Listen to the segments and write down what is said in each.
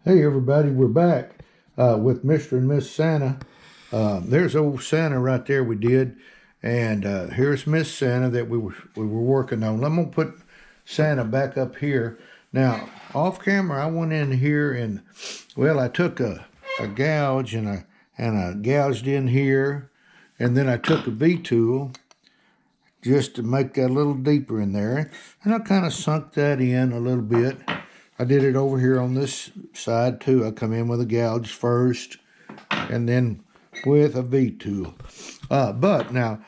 Hey everybody, we're back with Mr. and Miss Santa. There's old Santa right there we did, and here's Miss Santa that we were working on. I'm gonna put Santa back up here. Now, off camera, I went in here and well, I took a gouge and I gouged in here, and then I took a V tool just to make that a little deeper in there, and I kind of sunk that in a little bit. I did it over here on this side too. I come in with a gouge first and then with a V tool. But now,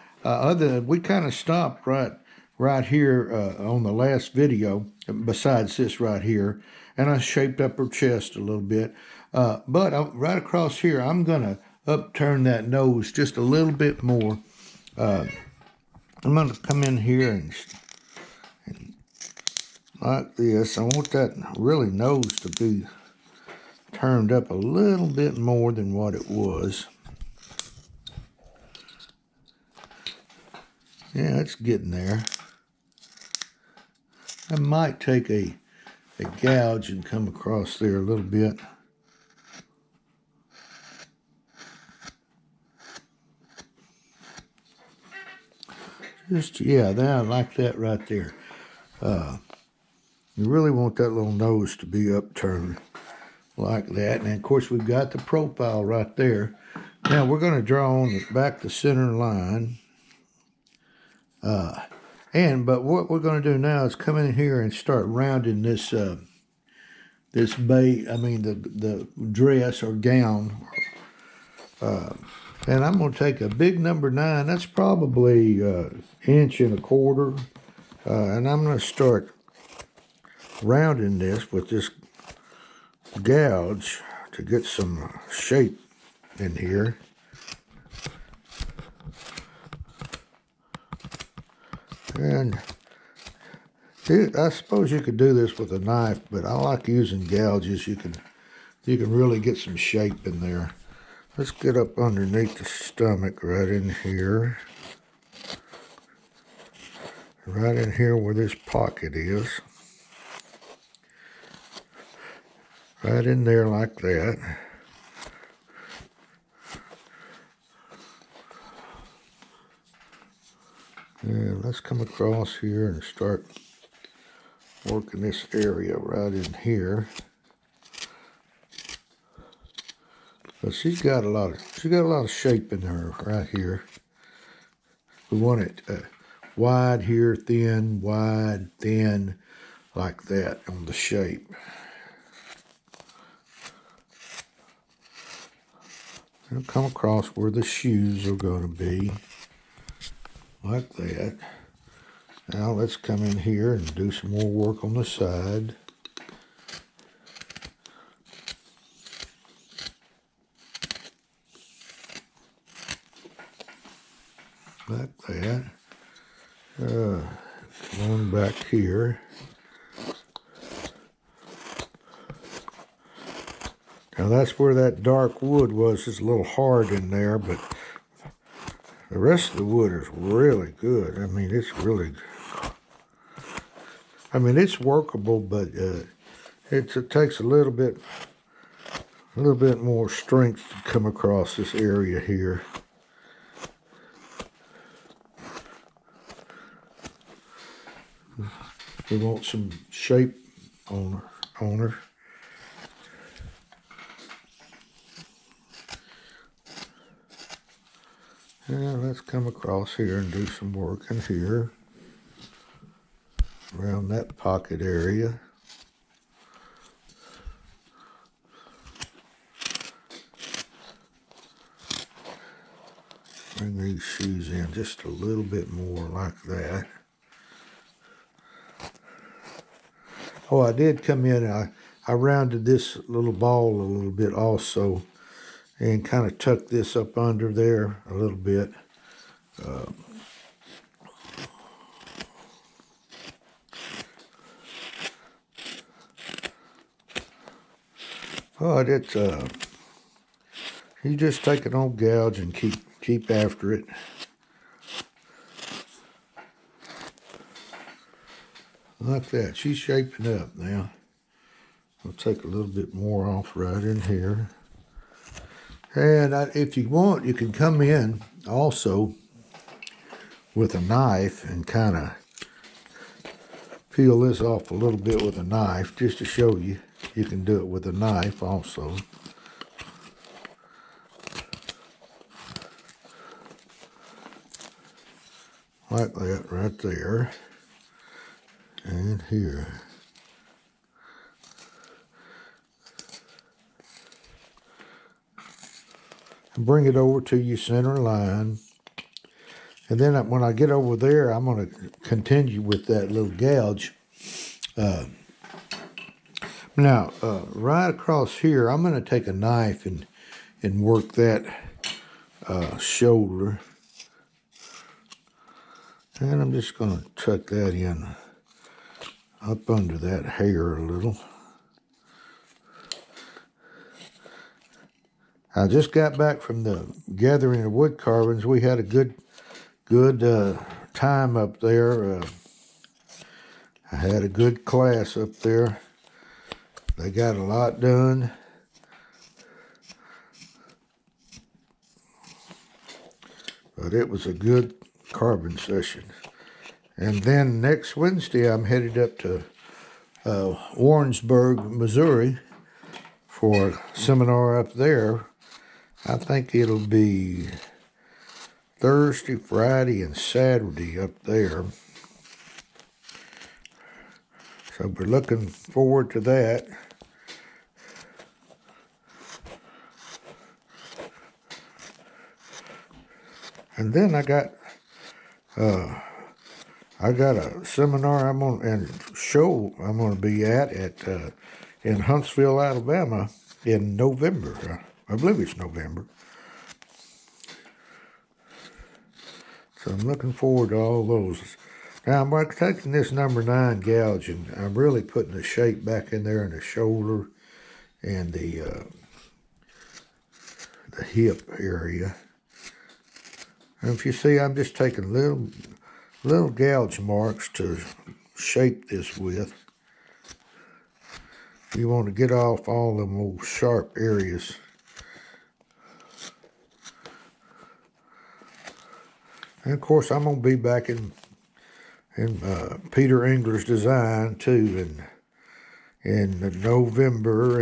we kind of stopped right here on the last video, besides this right here, and I shaped up her chest a little bit. But right across here, I'm going to upturn that nose just a little bit more. I'm going to come in here and like this. I want that really nose to be turned up a little bit more than what it was. Yeah, it's getting there. I might take a gouge and come across there a little bit. Just, yeah, I like that right there. You really want that little nose to be upturned like that. And of course, we've got the profile right there. Now, we're going to draw on back the center line. But what we're going to do now is come in here and start rounding this the dress or gown. And I'm going to take a big number 9. That's probably 1.25 inches. And I'm going to start rounding this with this gouge to get some shape in here. And I suppose you could do this with a knife, but I like using gouges. You can really get some shape in there. Let's get up underneath the stomach right in here. Right in here where this pocket is. Right in there like that. And let's come across here and start working this area right in here. But she's got a lot of shape in her right here. We want it wide here, thin, wide, thin, like that on the shape. And come across where the shoes are going to be, like that. Now let's come in here and do some more work on the side. Like that. Come on back here. Now that's where that dark wood was. It's a little hard in there, but the rest of the wood is really good. I mean, it's workable, but it takes a little bit more strength to come across this area here. We want some shape on her. And let's come across here and do some work in here around that pocket area. Bring these shoes in just a little bit more like that. Oh, I did come in, I rounded this little ball a little bit also and kind of tucked this up under there a little bit. But it's you just take an old gouge and keep after it. Like that. She's shaping up now. I'll take a little bit more off right in here. And if you want, you can come in also with a knife and kind of peel this off a little bit with a knife, just to show you. You can do it with a knife also. Like that right there. And here. And bring it over to your center line. And then when I get over there, I'm going to continue with that little gouge. Now, right across here, I'm going to take a knife and work that shoulder. And I'm just going to tuck that in up under that hair a little. I just got back from the gathering of wood carvings. We had a good time up there. I had a good class up there. They got a lot done. But it was a good carving session. And then next Wednesday, I'm headed up to Warrensburg, Missouri for a seminar up there. I think it'll be Thursday, Friday, and Saturday up there. So we're looking forward to that. And then I got a seminar I'm gonna be at in Huntsville, Alabama in November. I believe it's November. So I'm looking forward to all those. Now I'm taking this number 9 gouge and I'm really putting the shape back in there in the shoulder and the hip area. And if you see, I'm just taking little gouge marks to shape this with. You want to get off all them old sharp areas. And of course, I'm gonna be back in Peter Engler's design too, in November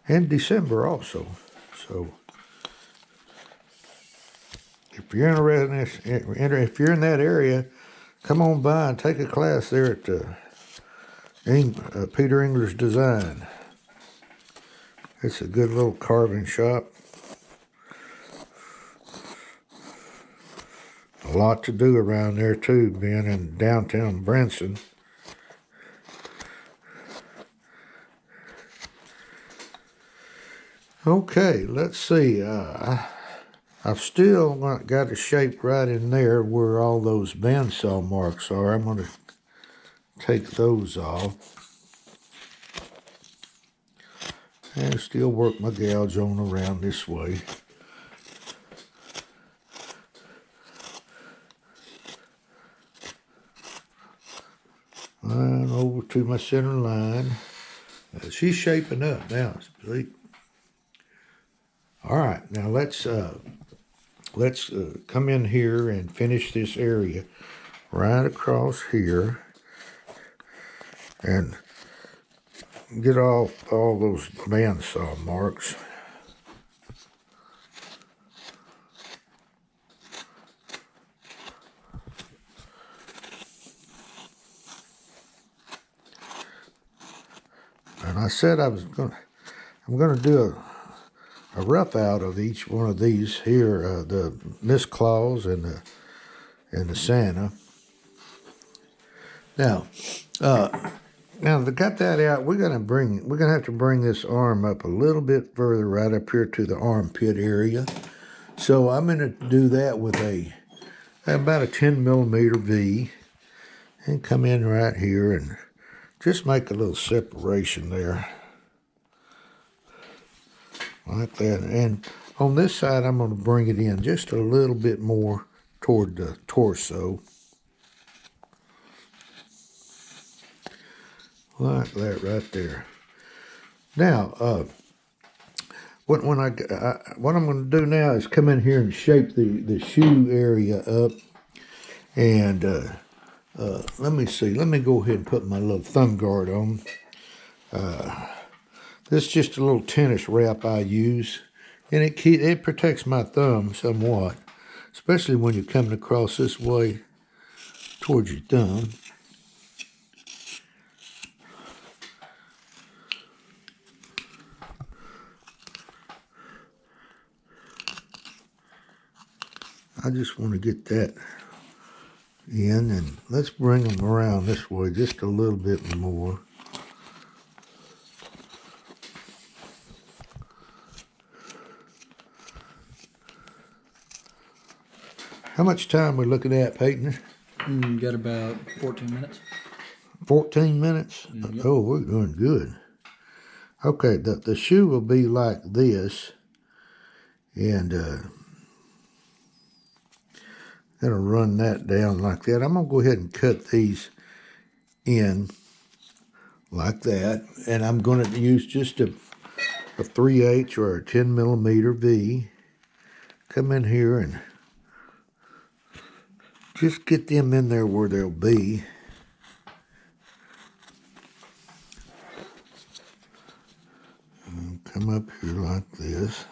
and December also. So if you're interested in this, if you're in that area, come on by and take a class there at Peter Engler's Design. It's a good little carving shop. A lot to do around there too, being in downtown Branson. Okay, let's see. I've still got a shape right in there where all those bandsaw marks are. I'm going to take those off. And still work my gouge on around this way. And over to my center line. She's shaping up now. See? All right, now let's come in here and finish this area right across here and get off all those bandsaw marks. And I said I'm gonna do a rough out of each one of these here, the Miss Claus and the Santa. Now to cut that out, we're gonna have to bring this arm up a little bit further, right up here to the armpit area. So I'm gonna do that with about a 10mm V, and come in right here and just make a little separation there. Like that. And on this side, I'm going to bring it in just a little bit more toward the torso. like that right there. Now, what I'm going to do now is come in here and shape the shoe area up. And let me see. Let me go ahead and put my little thumb guard on. This is just a little tennis wrap I use, and it protects my thumb somewhat, especially when you're coming across this way towards your thumb. I just want to get that in, and let's bring them around this way just a little bit more. How much time we looking at, Peyton? Got about 14 minutes. 14 minutes? Yep. Oh, we're doing good. Okay, the shoe will be like this, and gonna run that down like that. I'm gonna go ahead and cut these in like that, and I'm gonna use just a 3/8 or a 10 millimeter V. Come in here and just get them in there where they'll be. And come up here like this.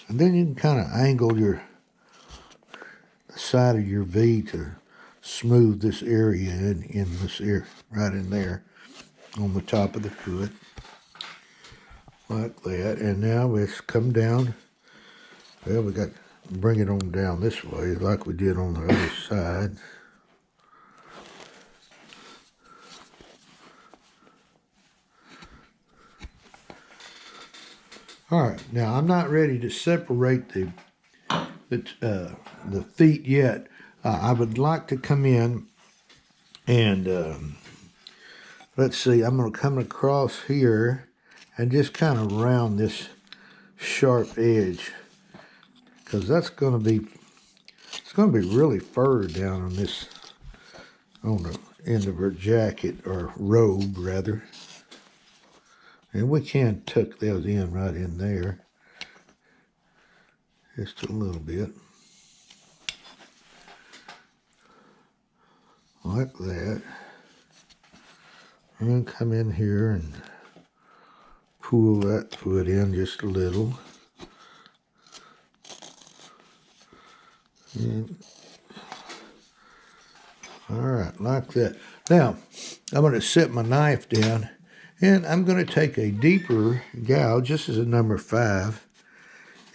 And then you can kind of angle the side of your V to smooth this area in this area, right in there on the top of the foot. Like that. And now let's come down. Well, we got to bring it on down this way like we did on the other side. All right, now I'm not ready to separate the feet yet. I would like to come in and let's see. I'm going to come across here and just kind of round this sharp edge, because it's going to be really furred down on the end of her jacket, or robe rather. And we can tuck those in right in there, just a little bit, like that. And come in here and pull that foot in just a little. And, all right, like that. Now, I'm going to set my knife down, and I'm going to take a deeper gouge. This is a number 5,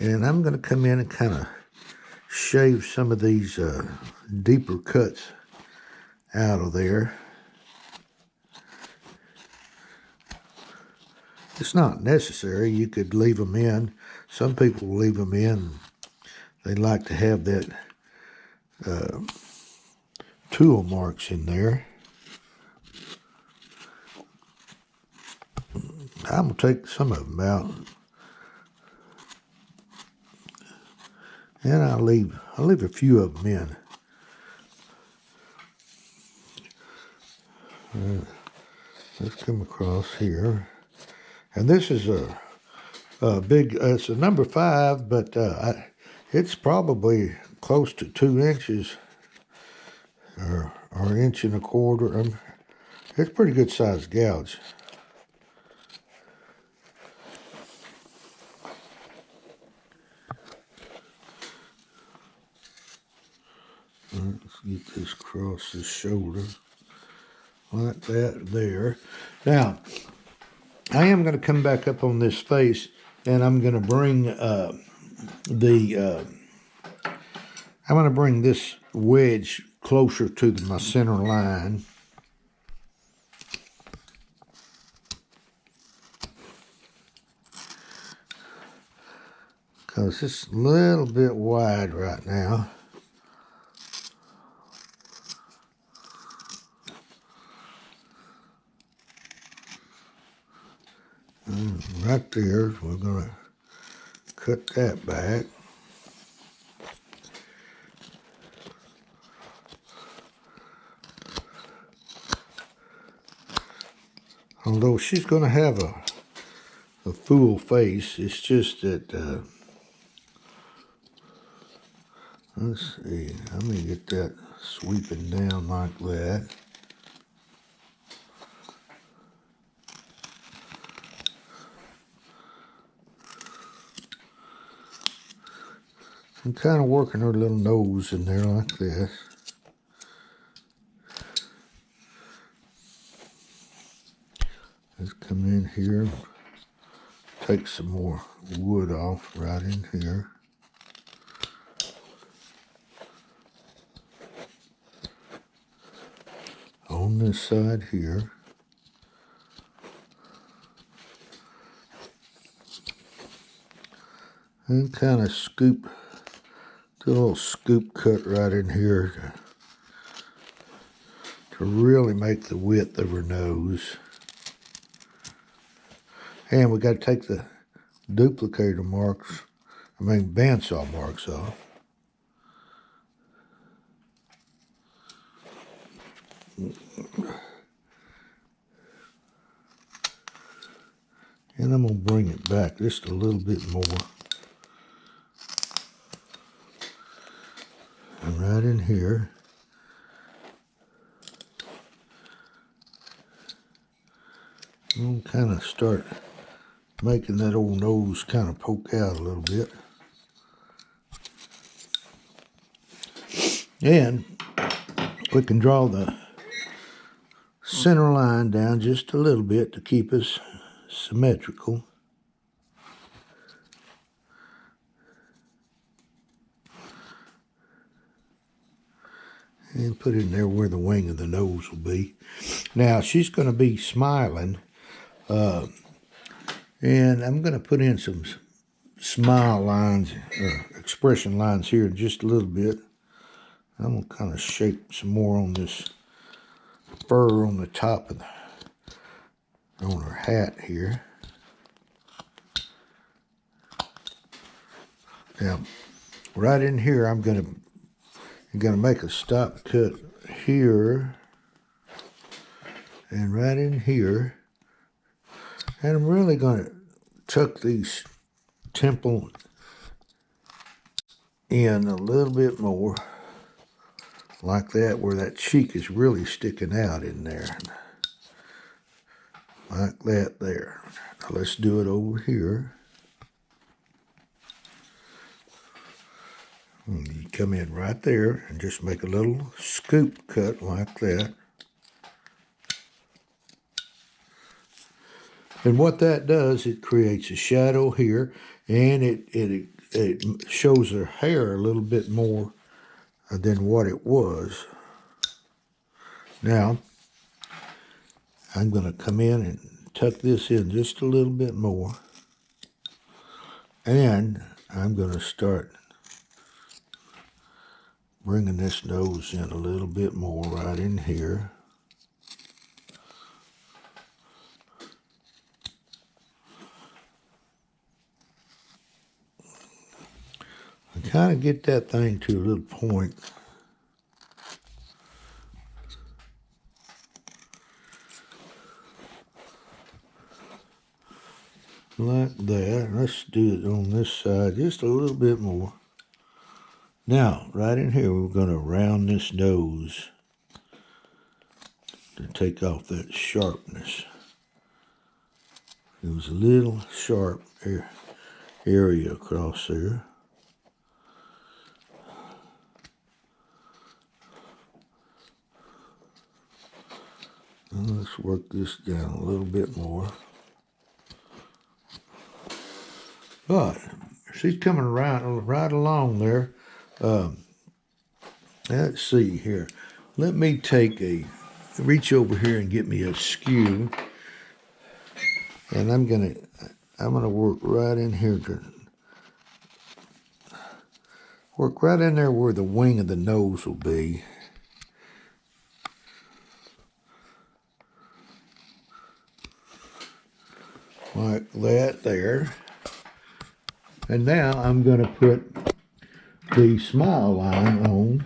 and I'm going to come in and kind of shave some of these deeper cuts out of there. It's not necessary. You could leave them in. Some people leave them in. They like to have that tool marks in there. I'm going to take some of them out. And I'll leave a few of them in. Let's come across here. And this is a big, it's a number 5, but it's probably close to 2 inches or an inch and a quarter. It's a pretty good sized gouge. Let's get this across the shoulder, like that there. Now, I am going to come back up on this face, and I'm going to bring I'm going to bring this wedge closer to my center line. Because it's a little bit wide right now. And right there, we're going to cut that back. Although she's going to have a full face, it's just that, let's see, let me get that sweeping down like that. I'm kind of working her little nose in there like this. Let's come in here, take some more wood off right in here. On this side here. And kind of scoop, do a little scoop cut right in here to really make the width of her nose. And we got to take the duplicator marks, bandsaw marks off. And I'm going to bring it back just a little bit more. And right in here. I'm going to kind of start making that old nose kind of poke out a little bit. And we can draw the center line down just a little bit to keep us symmetrical. And put it in there where the wing of the nose will be. Now, she's going to be smiling. And I'm going to put in some smile lines, expression lines here in just a little bit. I'm going to kind of shape some more on this fur on the top of on her hat here. Now, right in here, I'm going to make a stop cut here and right in here. And I'm really going to tuck these temple in a little bit more, like that, where that cheek is really sticking out in there. Like that there. Now let's do it over here. And you come in right there and just make a little scoop cut like that. And what that does, it creates a shadow here, and it shows her hair a little bit more than what it was. Now, I'm going to come in and tuck this in just a little bit more. And I'm going to start bringing this nose in a little bit more right in here. And kind of get that thing to a little point. Like that. Let's do it on this side just a little bit more. Now, right in here, we're going to round this nose to take off that sharpness. It was a little sharp area across there. Now let's work this down a little bit more. But she's coming right along there. Let's see here. Let me reach over here and get me a skew. And I'm gonna work right in here work right in there where the wing of the nose will be. Like that there. And now I'm going to put the smile line on.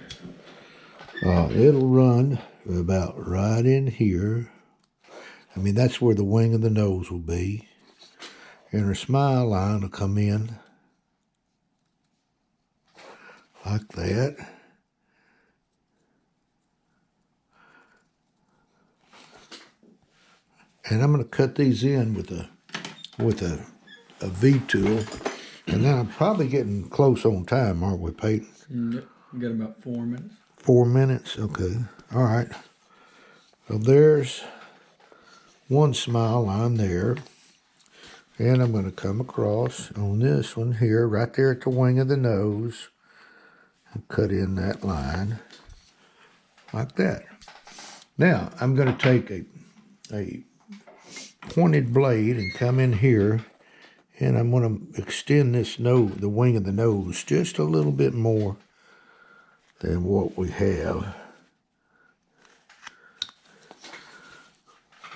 It'll run about right in here. I mean, that's where the wing of the nose will be. And her smile line will come in like that. And I'm going to cut these in with a V tool. And then I'm probably getting close on time, aren't we, Peyton? Yep. We got about 4 minutes. 4 minutes? Okay. All right. So there's one smile line there. And I'm going to come across on this one here, right there at the wing of the nose, and cut in that line like that. Now, I'm going to take a pointed blade and come in here, and I'm going to extend this nose, the wing of the nose, just a little bit more than what we have.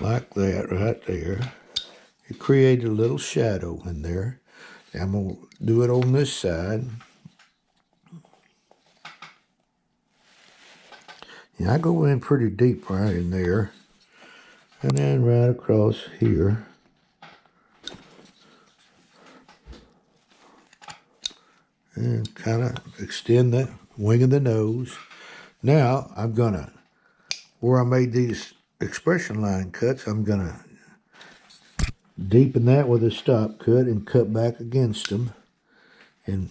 Like that right there. It created a little shadow in there. I'm going to do it on this side. And I go in pretty deep right in there. And then right across here. And kind of extend the wing of the nose. Now, I'm going to, where I made these expression line cuts, I'm going to deepen that with a stop cut and cut back against them. And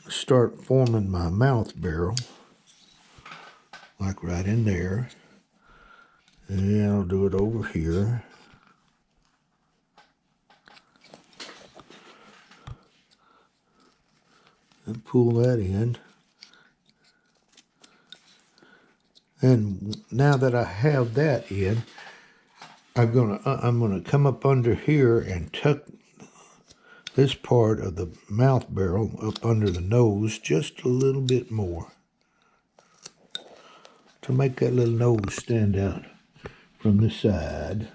start forming my mouth barrel. Like right in there. And I'll do it over here. And pull that in. And now that I have that in, I'm gonna come up under here and tuck this part of the mouth barrel up under the nose just a little bit more to make that little nose stand out from the side.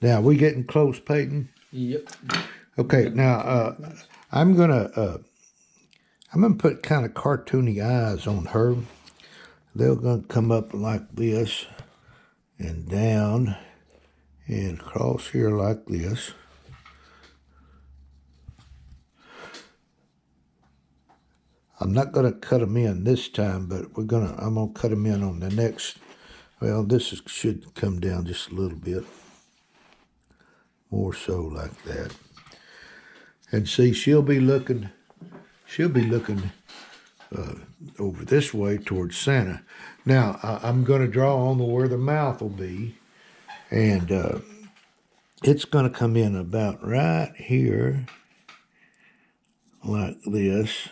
Now, we getting close, Peyton? Yep. Okay, now I'm gonna put kind of cartoony eyes on her. They're gonna come up like this and down and across here like this. I'm not gonna cut them in this time, but I'm gonna cut them in on the next. Well, should come down just a little bit. More so like that. And see, she'll be looking over this way towards Santa. Now, I'm going to draw on where the mouth will be, and it's going to come in about right here, like this.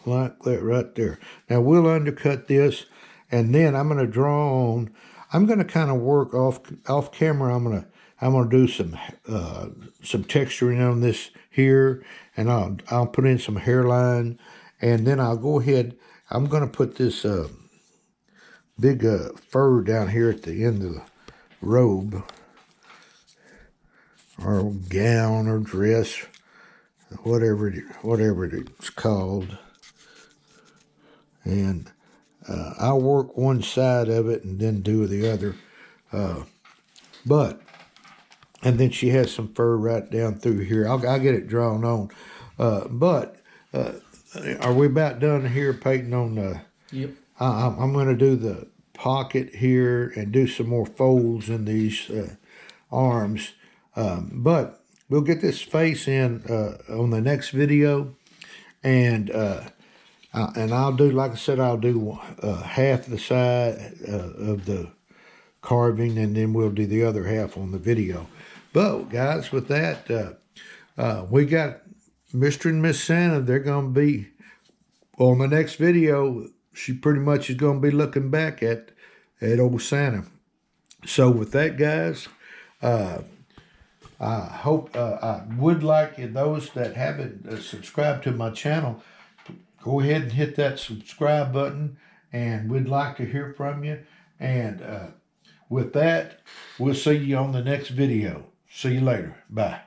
Like that right there. Now, we'll undercut this, and then I'm going to draw on. I'm going to kind of work off camera. I'm going to do some texturing on this here, and I'll put in some hairline, and then I'll go ahead. I'm going to put this big fur down here at the end of the robe, or gown, or dress, whatever it's called, and I'll work one side of it and then do the other. And then she has some fur right down through here. I'll get it drawn on. Are we about done here, Peyton, on Yep. I'm going to do the pocket here and do some more folds in these arms. But we'll get this face in on the next video. And I'll do, like I said, I'll do half the side of the carving, and then we'll do the other half on the video. But, guys, with that, we got Mr. and Miss Santa. They're going to be, on the next video, she pretty much is going to be looking back at old Santa. So, with that, guys, I hope, I would like those that haven't subscribed to my channel, go ahead and hit that subscribe button, and we'd like to hear from you. And with that, we'll see you on the next video. See you later. Bye.